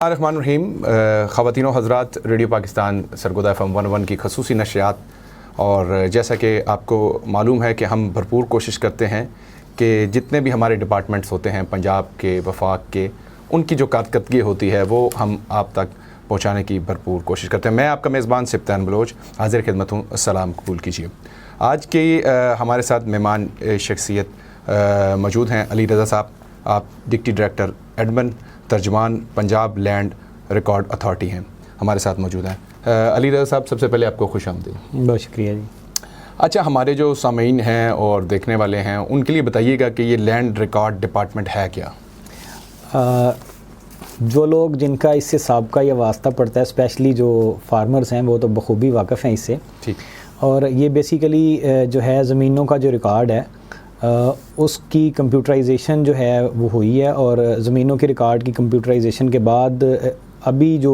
रहमान ख़वातीन व हज़रात, radio Pakistan Sargodha FM 101 की खसूसी नशरियात। और जैसा कि आपको मालूम है कि हम भरपूर कोशिश करते हैं कि जितने भी हमारे डिपार्टमेंट्स होते हैं पंजाब के, वफाक के, उनकी जो कारकर्दगी होती है वो हम आप तक पहुँचाने की भरपूर कोशिश करते हैं। मैं आपका मेज़बान सिप्तान बलोच हाज़िर खिदमत हूँ। अस्सलाम कबूल कीजिए। आज की हमारे साथ मेहमान शख्सियत मौजूद हैं अली रज़ा साहब। आप डिप्टी डायरेक्टर एडमिन तर्जमान पंजाब लैंड रिकॉर्ड अथॉरिटी हैं, हमारे साथ मौजूद हैं। अली रज़ा साहब, सबसे पहले आपको खुश आमदीद। बहुत शुक्रिया जी। अच्छा, हमारे जो सामीन हैं और देखने वाले हैं उनके लिए बताइएगा कि ये लैंड रिकॉर्ड डिपार्टमेंट है क्या? जो लोग जिनका इससे साबका या वास्ता पड़ता है, स्पेशली जो फार्मर्स हैं, वो तो बखूबी वाकिफ़ हैं इससे। ठीक। और ये बेसिकली जो है ज़मीनों का जो रिकॉर्ड है उसकी कंप्यूटराइजेशन जो है वो हुई है। और ज़मीनों के रिकॉर्ड की कंप्यूटराइजेशन के बाद अभी जो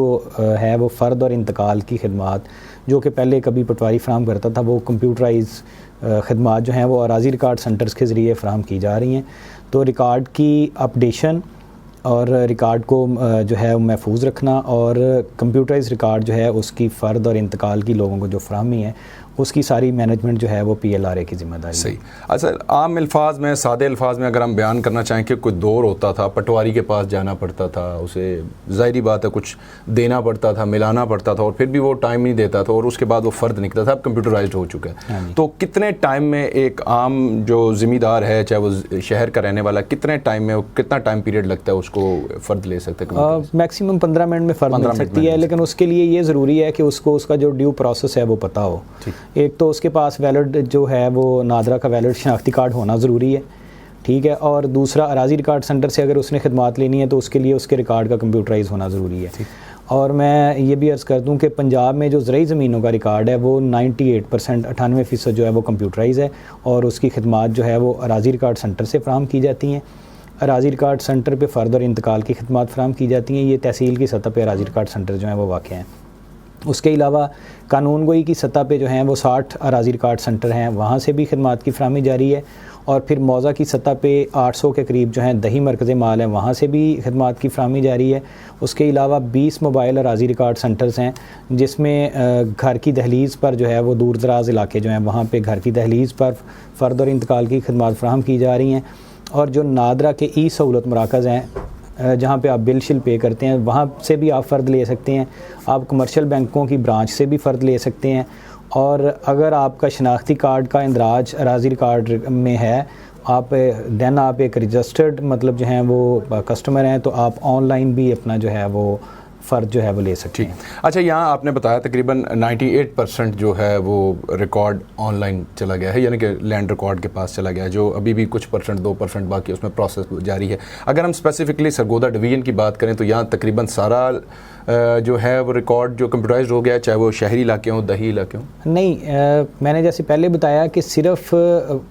है वो फ़र्द और इंतकाल की खिदमात, जो कि पहले कभी पटवारी फ़राहम करता था, वो कंप्यूटराइज खिदमात जो हैं वो अराज़ी रिकॉर्ड सेंटर्स के ज़रिए फ़राहम की जा रही हैं। तो रिकॉर्ड की अपडेशन और रिकॉर्ड को जो है महफूज रखना और कंप्यूटराइज रिकॉर्ड जो है उसकी फ़र्द और इंतकाल की लोगों को जो फराहमी है उसकी सारी मैनेजमेंट जो है वो PLRA की ज़िम्मेदारी। सही। अच्छा, आम अल्फाज में, सादे अल्फाज में अगर हम बयान करना चाहें कि कोई दौर होता था, पटवारी के पास जाना पड़ता था, उसे ज़ाहिरी बात है कुछ देना पड़ता था, मिलाना पड़ता था, और फिर भी वो टाइम नहीं देता था, और उसके बाद वो फ़र्द निकलता था। अब कंप्यूटराइज्ड हो चुका है। तो कितने टाइम में एक आम जो ज़िम्मेदार है, चाहे वो शहर का रहने वाला, कितने टाइम में, कितना टाइम पीरियड लगता है उसको फ़र्द ले सकते हैं? मैक्सिमम 15 मिनट में फ़र्द मिल सकती है, लेकिन उसके लिए ये ज़रूरी है कि उसको उसका जो ड्यू प्रोसेस है वो पता हो। एक तो उसके पास वैलिड जो है वो नादरा का वैलिड शनाख्ती कार्ड होना ज़रूरी है, ठीक है। और दूसरा, अराज़ी रिकॉर्ड सेंटर से अगर उसने खिदमात लेनी है तो उसके लिए उसके रिकॉर्ड का कंप्यूटराइज होना ज़रूरी है। और मैं ये भी अर्ज़ कर दूं कि पंजाब में जो ज़रई ज़मीनों का रिकॉर्ड है वो 98% 98% जो है वो कंप्यूटराइज है, और उसकी खिदमात जो है वो अराज़ी रिकॉर्ड सेंटर से फ़राहम की जाती हैं। अराज़ी रिकॉर्ड सेंटर पे फ़र्द और इंतकाल की खिदमात फ़राहम की जाती हैं। ये तहसील की सतह पे अराज़ी रिकॉर्ड सेंटर जो है वो वाक़ हैं। उसके अलावा कानून गोई की सतह पे जो हैं वो 60 अराज़ी रिकॉर्ड सेंटर हैं, वहाँ से भी खिदमात की फराहमी जारी है। और फिर मौज़ा की सतह पे 800 के करीब जो हैं दही मरकज़ माल हैं, वहाँ से भी खिदमात की फराहमी जारी है। उसके अलावा 20 मोबाइल अराज़ी रिकॉर्ड सेंटर्स हैं, जिसमें घर की दहलीज़ पर जो है वो दूर दराज इलाके जो हैं वहाँ पर घर की दहलीज़ पर फ़र्द और इंतकाल की खिदमात फराहम की जा रही हैं। और जो नादरा के सहूलत मराकज़ हैं जहाँ पे आप बिल शिल पे करते हैं, वहाँ से भी आप फ़र्द ले सकते हैं। आप कमर्शियल बैंकों की ब्रांच से भी फ़र्द ले सकते हैं। और अगर आपका शनाख्ती कार्ड का इंदराज अराज़ी रिकॉर्ड में है, आप एक रजिस्टर्ड मतलब जो हैं वो कस्टमर हैं, तो आप ऑनलाइन भी अपना जो है वो फ़र्द जो है वो ले सकते हैं। अच्छा, यहाँ आपने बताया तकरीबन 98% जो है वो रिकॉर्ड ऑनलाइन चला गया है, यानी कि लैंड रिकॉर्ड के पास चला गया है, जो अभी भी कुछ परसेंट 2% बाकी उसमें प्रोसेस जारी है। अगर हम स्पेसिफिकली सरगोदा डिवीज़न की बात करें तो यहाँ तकरीबन सारा जो है वो रिकॉर्ड जो कंप्यूटराइज्ड हो गया है, चाहे वो शहरी इलाके हों, दही इलाके हों। नहीं, मैंने जैसे पहले बताया कि सिर्फ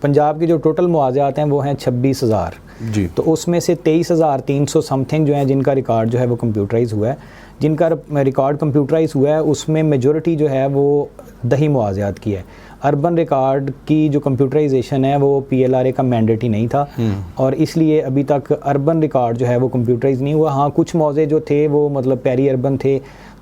पंजाब के जो टोटल मुआवज़ात हैं वो हैं 26,000 जी। तो उसमें से 23,300 समथिंग जो है जिनका रिकॉर्ड जो है वो कंप्यूटराइज हुआ है। जिनका रिकॉर्ड कंप्यूटराइज हुआ है उसमें मेजॉरिटी जो है वो दही मुआवज़ात की है। अर्बन रिकॉर्ड की जो कंप्यूटराइजेशन है वो PLRA का मैंडेट ही नहीं था, और इसलिए अभी तक अर्बन रिकॉर्ड जो है वो कंप्यूटराइज नहीं हुआ। हाँ, कुछ मौज़े जो थे वो मतलब पेरी अर्बन थे,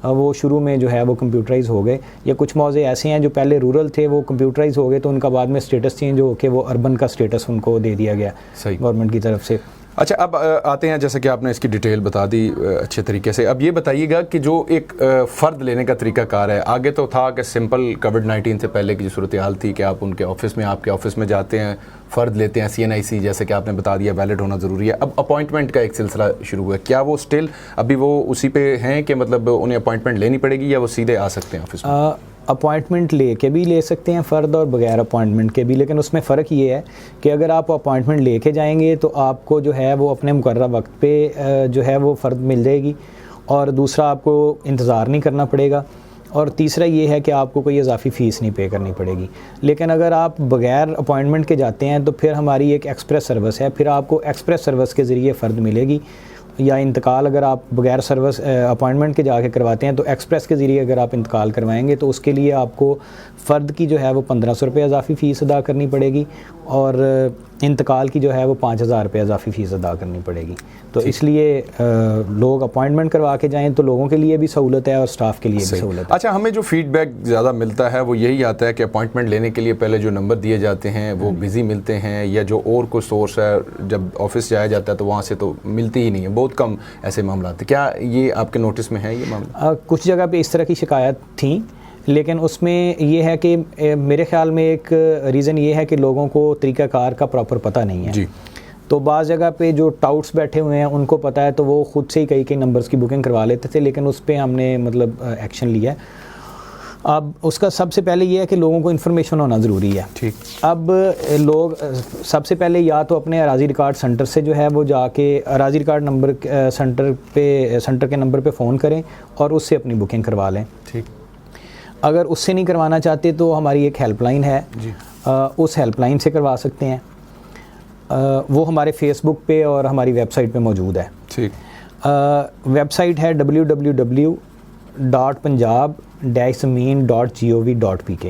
वो शुरू में जो है वो कंप्यूटराइज हो गए, या कुछ मौज़े ऐसे हैं जो पहले रूरल थे वो कंप्यूटराइज हो गए, तो उनका बाद में स्टेटस चेंज हो के वो अर्बन का स्टेटस उनको दे दिया गया गवर्नमेंट की तरफ से। अच्छा, अब आते हैं, जैसे कि आपने इसकी डिटेल बता दी अच्छे तरीके से। अब ये बताइएगा कि जो एक फ़र्द लेने का तरीका कार है, आगे तो था कि सिंपल कोविड-19 से पहले की जो सूरत हाल थी कि आप उनके ऑफिस में, आपके ऑफिस में जाते हैं, फ़र्द लेते हैं, CNIC जैसे कि आपने बता दिया वैलिड होना ज़रूरी है। अब अपॉइंटमेंट का एक सिलसिला शुरू हुआ है, क्या वो स्टिल अभी वो उसी पे हैं कि मतलब उन्हें अपॉइंटमेंट लेनी पड़ेगी या वो सीधे आ सकते हैं ऑफिस में? अपॉइंटमेंट लेके भी ले सकते हैं फ़र्द और बगैर अपॉइंटमेंट के भी, लेकिन उसमें फ़र्क ये है कि अगर आप अपॉइंटमेंट लेके जाएंगे तो आपको जो है वो अपने मुकर्रर वक्त पे जो है वो फ़र्द मिल जाएगी, और दूसरा आपको इंतज़ार नहीं करना पड़ेगा, और तीसरा ये है कि आपको कोई इजाफ़ी फ़ीस नहीं पे करनी पड़ेगी। लेकिन अगर आप बगैर अपॉइंटमेंट के जाते हैं तो फिर हमारी एक एक्सप्रेस सर्विस है, फिर आपको एक्सप्रेस सर्विस के ज़रिए फ़र्द मिलेगी। या इंतकाल अगर आप बगैर सर्विस अपॉइंटमेंट के जाके करवाते हैं तो एक्सप्रेस के ज़रिए अगर आप इंतकाल करवाएंगे तो उसके लिए आपको फ़र्द की जो है वो 1500 रुपये इजाफ़ी फ़ीस अदा करनी पड़ेगी, और इंतकाल की जो है वो 5,000 रुपये इजाफी फ़ीस अदा करनी पड़ेगी। तो इसलिए लोग अपॉइंटमेंट करवा के जाएं तो लोगों के लिए भी सहूलत है और स्टाफ के लिए भी सहूलत है। अच्छा, हमें जो फीडबैक ज़्यादा मिलता है वो यही आता है कि अपॉइंटमेंट लेने के लिए पहले जो नंबर दिए जाते हैं वो बिज़ी मिलते हैं, या जो और कोई सोर्स है जब ऑफिस जाया जाता है तो वहाँ से तो मिलती ही नहीं है, बहुत कम ऐसे मामला आते। क्या ये आपके नोटिस में है ये मामला? कुछ जगह पे इस तरह की शिकायत थी, लेकिन उसमें ये है कि मेरे ख्याल में एक रीज़न ये है कि लोगों को तरीक़ाकार का प्रॉपर पता नहीं है जी। तो बाज़ जगह पे जो टाउट्स बैठे हुए हैं उनको पता है तो वो ख़ुद से ही कई नंबर्स की बुकिंग करवा लेते थे, लेकिन उस पर हमने मतलब एक्शन लिया है। अब उसका सबसे पहले ये है कि लोगों को इन्फॉर्मेशन होना ज़रूरी है। ठीक। अब लोग सबसे पहले या तो अपने अराजी रिकॉर्ड सेंटर से जो है वो जाके अराजी रिकॉर्ड नंबर सेंटर के नंबर पे फ़ोन करें और उससे अपनी बुकिंग करवा लें। ठीक। अगर उससे नहीं करवाना चाहते तो हमारी एक हेल्पलाइन है जी। उस हेल्पलाइन से करवा सकते हैं। वो हमारे फेसबुक पे और हमारी वेबसाइट पे मौजूद है। ठीक। वेबसाइट है www.punjab-amin.gov.pk।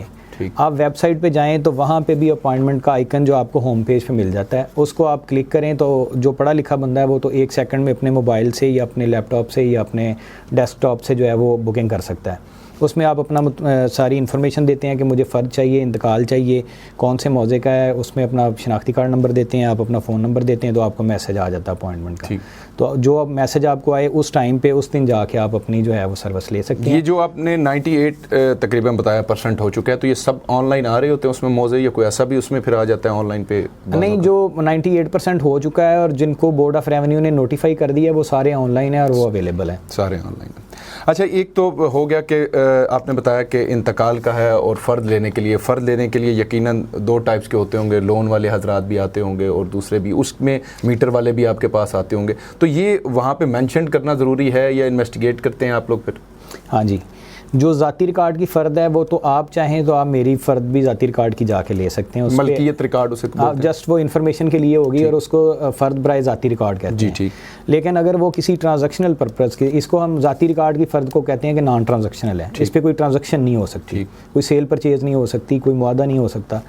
आप वेबसाइट पे जाएं तो वहाँ पे भी अपॉइंटमेंट का आइकन जो आपको होम पेज पे मिल जाता है, उसको आप क्लिक करें तो जो पढ़ा लिखा बंदा है वो तो 1 सेकंड में अपने मोबाइल से या अपने लैपटॉप से या अपने डेस्कटॉप से जो है वो बुकिंग कर सकता है। उसमें आप अपना सारी इन्फॉर्मेशन देते हैं कि मुझे फ़र्द चाहिए, इंतकाल चाहिए, कौन से मौजे का है, उसमें अपना शनाख्ती कार्ड नंबर देते हैं, आप अपना फ़ोन नंबर देते हैं तो आपको मैसेज आ जाता है अपॉइंटमेंट का। तो जो अब मैसेज आपको आए उस टाइम पे उस दिन जाके आप अपनी जो है वो सर्विस ले सकते हैं। ये जो आपने 98 तकरीबन बताया % हो चुका है, तो ये सब ऑनलाइन आ रहे होते हैं उसमें मौजे, या कोई ऐसा भी उसमें फिर आ जाता है ऑनलाइन पे? नहीं, जो 98% हो चुका है और जिनको बोर्ड ऑफ रेवेन्यू ने नोटिफाई कर दिया है वो सारे ऑनलाइन है और वो अवेलेबल है। सारे ऑनलाइन। अच्छा, एक तो हो गया कि आपने बताया कि इंतकाल का है, और फ़र्द लेने के लिए यकीनन 2 टाइप्स के होते होंगे, लोन वाले हजरात भी आते होंगे और दूसरे भी, उसमें मीटर वाले भी आपके पास आते होंगे, तो ये वहाँ पे मेंशन करना ज़रूरी है या इन्वेस्टिगेट करते हैं आप लोग फिर? हाँ जी, जो ज़ाती रिकॉर्ड की फ़र्द है वो तो आप चाहें तो आप मेरी फ़र्द भी ज़ाती रिकॉर्ड की जाके ले सकते हैं। मलकियत रिकॉर्ड उसे आप जस्ट वो इन्फॉर्मेशन के लिए होगी और उसको फ़र्द बराए ज़ाती रिकॉर्ड कहते हैं। ठीक। लेकिन अगर वो किसी ट्रांजैक्शनल पर्पज़ के, इसको हम ज़ाती रिकॉर्ड की फ़र्द को कहते हैं कि नॉन ट्रांजैक्शनल है, इस पर कोई ट्रांजैक्शन नहीं हो सकती, कोई सेल परचेज़ नहीं हो सकती, कोई मुआदा नहीं हो सकता।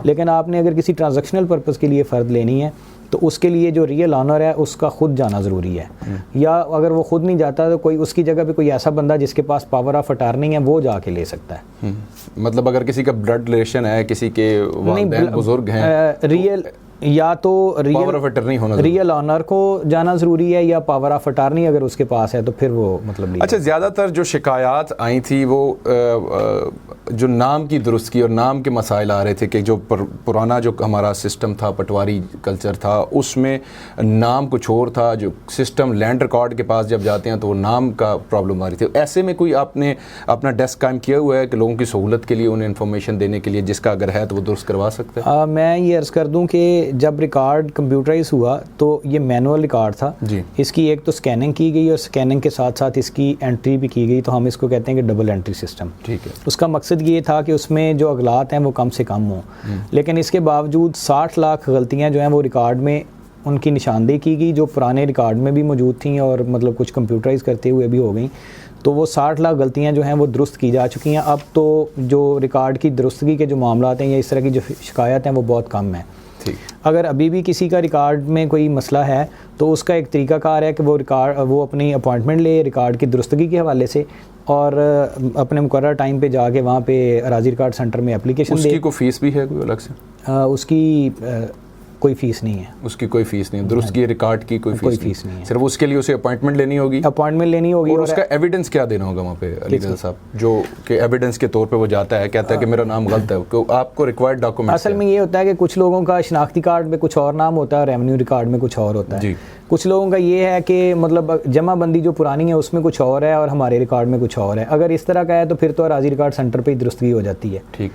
लेकिन आपने अगर किसी ट्रांजैक्शनल पर्पज़ के लिए फ़र्द लेनी है तो उसके लिए जो रियल ऑनर है उसका खुद जाना ज़रूरी है, या अगर वो खुद नहीं जाता तो कोई उसकी जगह पे कोई ऐसा बंदा जिसके पास पावर ऑफ अटॉर्नी है वो जाके ले सकता है। मतलब अगर किसी का ब्लड रिलेशन है, किसी के वालिदैन बुजुर्ग हैं, रियल या तो पावर ऑफ अटॉर्नी होना, रियल ऑनर को जाना ज़रूरी है, या पावर ऑफ अटॉर्नी अगर उसके पास है तो फिर वो मतलब। अच्छा, ज़्यादातर जो शिकायत आई थी वो जो नाम की दुरुस्तगी और नाम के मसाइल आ रहे थे कि जो पुराना जो हमारा सिस्टम था, पटवारी कल्चर था, उसमें नाम कुछ और था, जो सिस्टम लैंड रिकॉर्ड के पास जब जाते हैं तो वो नाम का प्रॉब्लम आ रही थी। ऐसे में कोई आपने अपना डेस्क कायम किया हुआ है कि लोगों की सहूलत के लिए, उन्हें इन्फॉर्मेशन देने के लिए, जिसका अगर है तो वो दुरुस्त करवा सकते हैं? मैं ये अर्ज़ कर दूं कि जब रिकॉर्ड कंप्यूटराइज हुआ तो ये मैनुअल रिकॉर्ड था जी। इसकी एक तो स्कैनिंग की गई और स्कैनिंग के साथ साथ इसकी एंट्री भी की गई, तो हम इसको कहते हैं कि डबल एंट्री सिस्टम। ठीक है। उसका मकसद ये था कि उसमें जो अगलात हैं वो कम से कम हों, लेकिन इसके बावजूद 60 लाख गलतियाँ जो हैं वो रिकॉर्ड में उनकी निशानदेही की गई, जो पुराने रिकॉर्ड में भी मौजूद थी और मतलब कुछ कंप्यूटराइज करते हुए भी हो गई। तो वो 60 लाख गलतियाँ जो हैं वो दुरुस्त की जा चुकी हैं। अब तो जो रिकॉर्ड की दुरुस्तगी के जो मामला हैं या इस तरह की जो शिकायत हैं वो बहुत कम है। अगर अभी भी किसी का रिकॉर्ड में कोई मसला है तो उसका एक तरीकाकार है कि वो अपनी अपॉइंटमेंट ले रिकॉर्ड की दुरुस्तगी के हवाले से, और अपने मुकर्रर टाइम पे जाके वहाँ पे अराजी रिकॉर्ड सेंटर में एप्लीकेशन दे। उसकी कोई फ़ीस भी है कोई अलग से? उसकी कोई फ़ीस नहीं है। उसकी कोई फ़ीस नहीं है, दुरुस्तगी रिकॉर्ड की कोई फ़ीस नहीं है। सिर्फ उसके लिए उसे अपॉइंटमेंट लेनी होगी। और उसका एविडेंस क्या देना होगा वहाँ पे अलीगल साहब, जो कि एविडेंस के तौर पे वो जाता है, कहता है कि मेरा नाम गलत है, तो आपको रिक्वायर्ड डॉक्यूमेंट? असल में ये होता है कि कुछ लोगों का शनाख्ती कार्ड में कुछ और नाम होता है, रेवेन्यू रिकॉर्ड में कुछ और होता है। कुछ लोगों का ये है कि मतलब जमाबंदी जो पुरानी है उसमें कुछ और है और हमारे रिकॉर्ड में कुछ और है। अगर इस तरह का है तो फिर तो अराजी रिकॉर्ड सेंटर पर ही दुरुस्तगी हो जाती है। ठीक।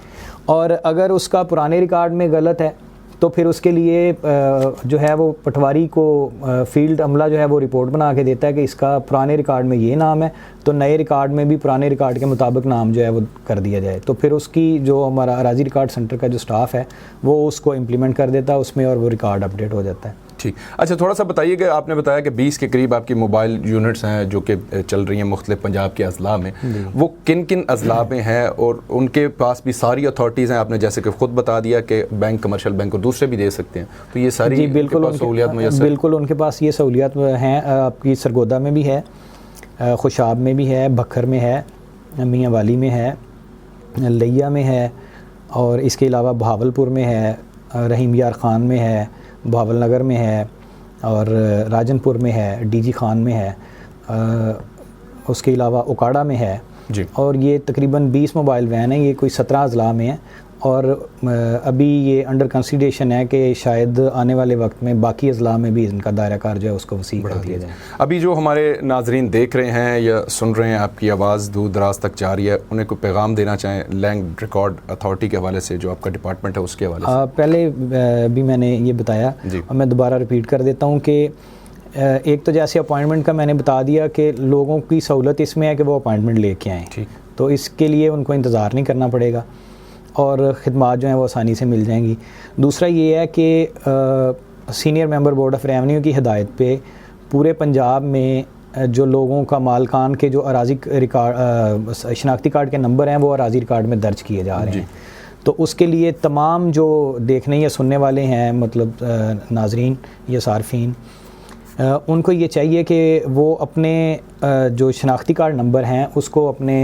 और अगर उसका पुराने रिकॉर्ड में गलत है तो फिर उसके लिए जो है वो पटवारी को फील्ड अमला जो है वो रिपोर्ट बना के देता है कि इसका पुराने रिकॉर्ड में ये नाम है, तो नए रिकॉर्ड में भी पुराने रिकॉर्ड के मुताबिक नाम जो है वो कर दिया जाए। तो फिर उसकी जो हमारा अराजी रिकॉर्ड सेंटर का जो स्टाफ है वो उसको इम्प्लीमेंट कर देता है उसमें, और वो रिकॉर्ड अपडेट हो जाता है। ठीक। अच्छा, थोड़ा सा बताइए कि आपने बताया कि 20 के करीब आपकी मोबाइल यूनिट्स हैं जो कि चल रही हैं मुख्तलिफ पंजाब के अजला में, वो किन किन अजला में हैं और उनके पास भी सारी अथॉरिटीज़ हैं? आपने जैसे कि ख़ुद बता दिया कि बैंक, कमर्शियल बैंक और दूसरे भी दे सकते हैं, तो ये सारी बिल्कुल सहूलियात मुयस्सर? बिल्कुल उनके पास ये सहूलियात हैं। आपकी सरगोदा में भी है, खुशाब में भी है, भक्खर में है, मियाँ वाली में है, लिया में है, और इसके अलावा बहावलपुर में है, रहीम यार ख़ान में है, बहावल नगर में है, और राजनपुर में है, डीजी खान में है, उसके अलावा उकाड़ा में है जी। और ये तकरीबन 20 मोबाइल वैन हैं। ये कोई 17 अजला में है और अभी ये अंडर कंसिडरेशन है कि शायद आने वाले वक्त में बाकी अजला में भी इनका दायरा कार जो है उसको वसी कर दिया जाए। अभी जो हमारे नाजरीन देख रहे हैं या सुन रहे हैं, आपकी आवाज़ दूर दराज तक जा रही है, उन्हें कोई पैगाम देना चाहें लैंड रिकॉर्ड अथॉरिटी के हवाले से, जो आपका डिपार्टमेंट है उसके हवाले से? पहले भी मैंने ये बताया और मैं दोबारा रिपीट कर देता हूँ कि एक तो जैसे अपॉइंटमेंट का मैंने बता दिया कि लोगों की सहूलत इसमें है कि वो अपॉइंटमेंट लेके आएँ, तो इसके लिए उनको इंतज़ार नहीं करना पड़ेगा और ख़िदमात जो हैं वो आसानी से मिल जाएंगी। दूसरा ये है कि senior member board of revenue की हिदायत पे पूरे पंजाब में जो लोगों का मालकान के जो अराजी रिकॉर्ड शनाख्ती कार्ड के नंबर हैं वो अराजी रिकॉर्ड में दर्ज किए जा रहे हैं। तो उसके लिए तमाम जो देखने या सुनने वाले हैं, मतलब नाजरीन या सार्फिन, उनको ये चाहिए कि वो अपने जो शनाख्ती कार्ड नंबर हैं उसको अपने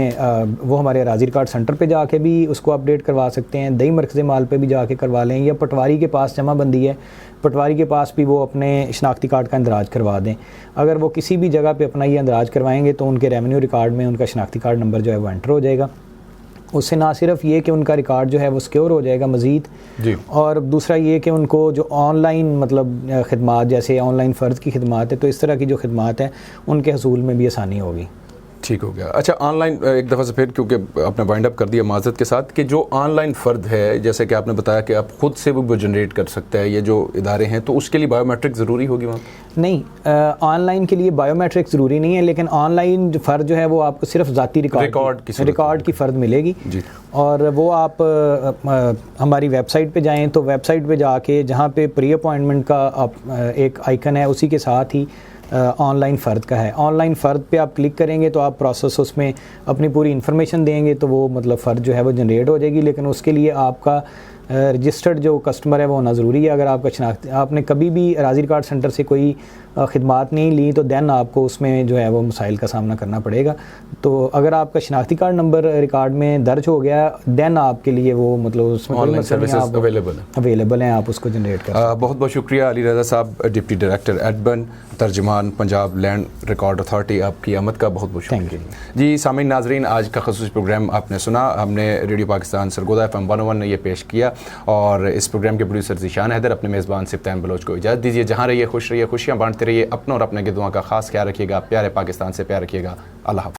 वो हमारे अराजी रिकॉर्ड सेंटर पे जाके भी उसको अपडेट करवा सकते हैं, दही मरकज़ माल पे भी जाके करवा लें, या पटवारी के पास जमा बंदी है, पटवारी के पास भी वो अपने शनाख्ती कार्ड का इंदराज करवा दें। अगर वो किसी भी जगह पे अपना ये इंदराज करवाएंगे तो उनके रेवेन्यू रिकॉर्ड में उनका शनाख्ती कार्ड नंबर जो है वो एंटर हो जाएगा। उससे ना सिर्फ ये कि उनका रिकॉर्ड जो है वो सिक्योर हो जाएगा मज़ीद, और दूसरा ये कि उनको जो ऑनलाइन मतलब खिदमात, जैसे ऑनलाइन फ़र्द की खिदमात है, तो इस तरह की जो खिदमात है उनके हसूल में भी आसानी होगी। ठीक हो गया। अच्छा, ऑनलाइन एक दफ़ा से फिर, क्योंकि आपने वाइंड अप कर दिया माज़रत के साथ, कि जो ऑनलाइन फ़र्द है, जैसे कि आपने बताया कि आप ख़ुद से वो जनरेट कर सकता है, ये जो इदारे हैं, तो उसके लिए बायोमेट्रिक ज़रूरी होगी वहाँ? नहीं, ऑनलाइन के लिए बायोमेट्रिक ज़रूरी नहीं है, लेकिन ऑनलाइन फ़र्द जो है वो आपको सिर्फ ज़ाती रिकॉर्ड की फ़र्द मिलेगी जी। और वो आप हमारी वेबसाइट पे जाएं तो वेबसाइट पे जाके जहाँ पे प्री अपॉइंटमेंट का एक आइकन है, उसी के साथ ही ऑनलाइन फ़र्द का है। ऑनलाइन फ़र्द पे आप क्लिक करेंगे तो आप प्रोसेस उसमें अपनी पूरी इन्फॉर्मेशन देंगे तो वो मतलब फ़र्द जो है वो जनरेट हो जाएगी, लेकिन उसके लिए आपका रजिस्टर्ड जो कस्टमर है वो होना ज़रूरी है। अगर आपका शनाख्ती, आपने कभी भी अराजी रिकॉर्ड सेंटर से कोई खिदमात नहीं ली तो दैन आपको उसमें जो है वो मसाइल का सामना करना पड़ेगा। तो अगर आपका शनाख्ती कार्ड नंबर रिकॉर्ड में दर्ज हो गया दैन आपके लिए वो मतलब उसमें ऑनलाइन सर्विसेज अवेलेबल हैं, आप उसको जनरेट कर। बहुत बहुत शुक्रिया अली रज़ा साहब, डिप्टी डायरेक्टर एडबन, तर्जमान पंजाब लैंड रिकॉर्ड अथॉरिटी, आपकी आमद का बहुत बहुत शुक्रिया जी। सामीन नाजरीन, आज का ख़ुसूसी प्रोग्राम आपने सुना, हमने रेडियो पाकिस्तान सरगोदा FM 101 ने ये पेश किया और इस प्रोग्राम के प्रोड्यूसर ज़ीशान हैदर, अपने मेज़बान सिफ्तान बलोच को इजाज़त दीजिए। जहाँ रहिए खुश रहिए, खुशियाँ बांटते रहिए, अपनों और अपने गिरदुआं का खास ख्याल रखिएगा, प्यारे पाकिस्तान से प्यार रखिएगा। अल्लाह।